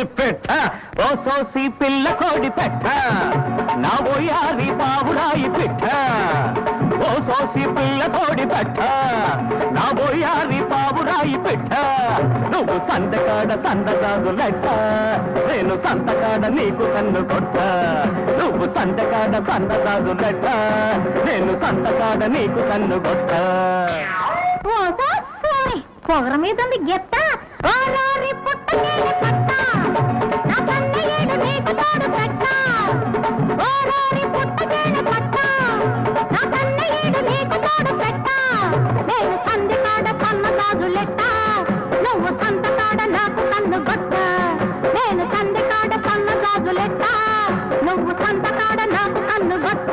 సోకుని పెట్ట ఓ సోసి పిల్ల కోడి పెట్ట నా ఓయారి బాబురాయి పెట్ట ఓ సోసి పిల్ల కోడి పెట్ట నా ఓయారి బాబురాయి పెట్ట నువ్వు సంతకాడ సందగాజు లెక్క నేను సంతకాడ నీకు కన్ను కొట్ట నువ్వు సంతకాడ సందగాజు లెక్క నేను సంతకాడ నీకు కన్ను కొట్ట పొగర మీద గెత్త పుట్ట పట్ట నా కన్నయ్యేడు నీకు తోడు పెట్ట పుట్ట పట్ట నా కన్నయ్యేడు నీకు తోడు పెట్ట నేను సందికాడ సన్నగాజు లెక్క నువ్వు సంతకాడ నాకు కన్ను గొట్ట నేను సందికాడ సన్నగాజు లెక్క నువ్వు సంతకాడ నాకు కన్ను గొట్ట